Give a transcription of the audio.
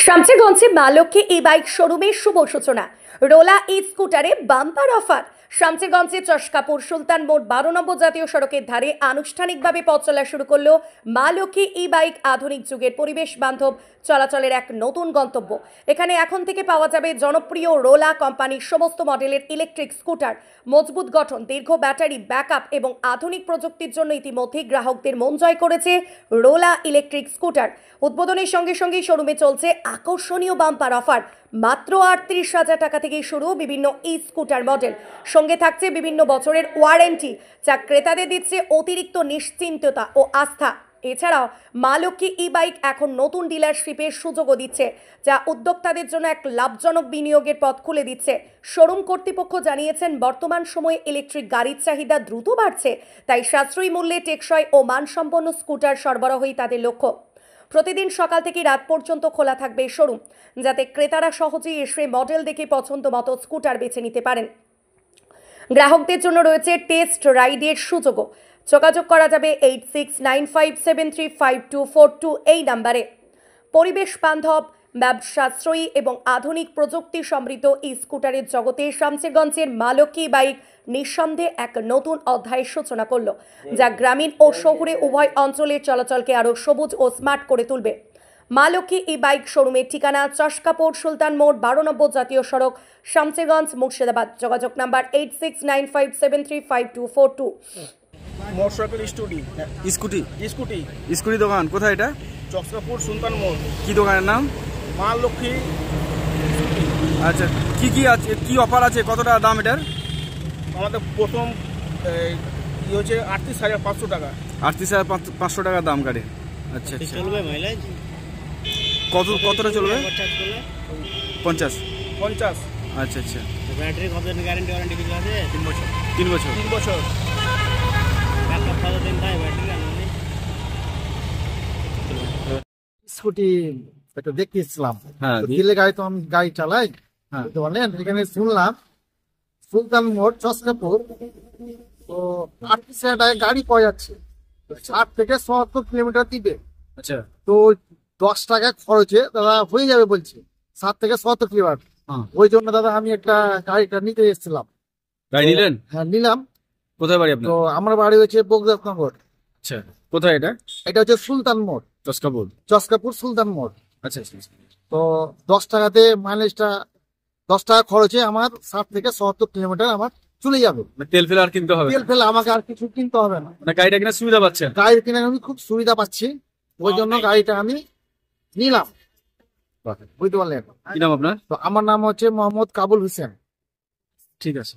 শামসেরগঞ্জে মা লক্ষ্মী ই বাইক শোরুমের শুভ সূচনা। রোলা ই স্কুটারে বাম্পার অফার। শামসেরগঞ্জে চশকাপুর সুলতান মোড় 12 নম্বর জাতীয় সড়কের ধারে আনুষ্ঠানিকভাবে পথ চলা শুরু করলো মা লক্ষ্মী ই বাইক। আধুনিক যুগের পরিবেশ বান্ধব চলাচলের এক নতুন গন্তব্য। এখানে এখন থেকে পাওয়া যাবে জনপ্রিয় রোলা কোম্পানির সমস্ত মডেলের ইলেকট্রিক স্কুটার। মজবুত গঠন, দীর্ঘ ব্যাটারি ব্যাকআপ এবং আধুনিক প্রযুক্তির জন্য ইতিমধ্যেই গ্রাহকদের মন জয় করেছে রোলা ইলেকট্রিক স্কুটার। উদ্বোধনের সঙ্গে সঙ্গেই শোরুমে চলছে আকর্ষণীয় বাম্পার অফার। মাত্র 38,000 টাকা থেকেই শুরু বিভিন্ন ই স্কুটার মডেল। সঙ্গে থাকছে বিভিন্ন বছরের ওয়ারেন্টি, যা ক্রেতাদের দিচ্ছে অতিরিক্ত নিশ্চিন্ততা ও আস্থা। এছাড়াও মা লক্ষ্মী ই বাইক এখন নতুন ডিলারশিপের সুযোগও দিচ্ছে, যা উদ্যোক্তাদের জন্য এক লাভজনক বিনিয়োগের পথ খুলে দিচ্ছে। শোরুম কর্তৃপক্ষ জানিয়েছেন, বর্তমান সময়ে ইলেকট্রিক গাড়ির চাহিদা দ্রুত বাড়ছে, তাই সাশ্রয়ী মূল্যে টেকসই ও মানসম্পন্ন স্কুটার সরবরাহই তাদের লক্ষ্য। প্রতিদিন সকাল থেকে রাত পর্যন্ত খোলা থাকবে শোরুম, যাতে ক্রেতারা সহজেই এসে মডেল দেখে পছন্দ মতো স্কুটার বেছে নিতে পারেন। গ্রাহকদের জন্য রয়েছে টেস্ট রাইডের সুযোগও। যোগাযোগ করা যাবে 8695735242 এই নাম্বারে। পরিবেশ বান্ধব, ব্যবসাশ্রয়ী এবং আধুনিক প্রযুক্তি সমৃদ্ধ এই স্কুটারের জগতে শামসেরগঞ্জের মা লক্ষ্মী বাইক নিঃসন্দেহে এক নতুন অধ্যায়ের সূচনা করল, যা গ্রামীণ ও শহুরে উভয় অঞ্চলের চলাচলকে আরও সবুজ ও স্মার্ট করে তুলবে। মা লক্ষ্মী ই বাইক শোরুমের ঠিকানা চশকাপুর সুলতান মোড় 12 নম্বর জাতীয় সড়ক, শামসেরগঞ্জ, মুর্শিদাবাদ। যোগাযোগ নাম্বার 8695735242। মোটরসাইকেল স্কুটি স্কুটি দোকান কোথায় এটা? চশকাপুর সুলতান মোড়। কি দোকানের নাম? মা লক্ষ্মী। আচ্ছা, কি কি আছে, কি অফার আছে, কত টাকা দাম এটার? আমাদের প্রথম হচ্ছে 38,500 টাকা। 38,500 টাকা দাম গাড়ি। আচ্ছা আচ্ছা, চলবে মাইলেজ কতটা চলবে? 50। আচ্ছা আচ্ছা, ব্যাটারি কতদিন গ্যারান্টি কিছু আছে? 3 বছর। 3 বছর। 3 বছর। ব্যাকআপ কতদিন দেয় ব্যাটারি? স্কুটি একটা দেখতে এসেছিলাম। হ্যাঁ, দিলে গাড়ি তো আমি গাড়ি চালাই। তো বলেন, এখানে শুনলাম সুলতান মোড় চশকাপুর তো 38,000 টাকায় গাড়ি পাওয়া যাচ্ছে। 60 থেকে 70 কিলোমিটার দিবে। আচ্ছা, তো 10 টাকা খরচে দাদা হয়ে যাবে বলছে, 60 থেকে 70 কিলোমিটার। ওই জন্য দাদা আমি একটা গাড়িটা নিতে এসেছিলাম। গাড়ি নিলেন? হ্যাঁ, নিলাম। কোথায় বাড়ি আপনার? তো আমার বাড়ি হচ্ছে বগদানগর। আচ্ছা, কোথায় এটা? এটা হচ্ছে সুলতান মোড়, চশকাপুর সুলতান মোড়। আচ্ছা আচ্ছা, তো 10 টাকাতে মাইলেজটা, 10 টাকা খরচে আমার 60 থেকে 70 কিলোমিটার আমার চলে যাবে। তেল ফেল আর কিনতে হবে? তেল ফেলে আমাকে আর কিছু কিনতে হবে না। গাড়িটা কিনা সুবিধা পাচ্ছেন? গাড়ি কিনে আমি খুব সুবিধা পাচ্ছি, ওই জন্য গাড়িটা আমি নিলাম। বুঝতে পারলেন? কি নাম আপনার? তো আমার নাম হচ্ছে মোহাম্মদ কাবুল হোসেন। ঠিক আছে।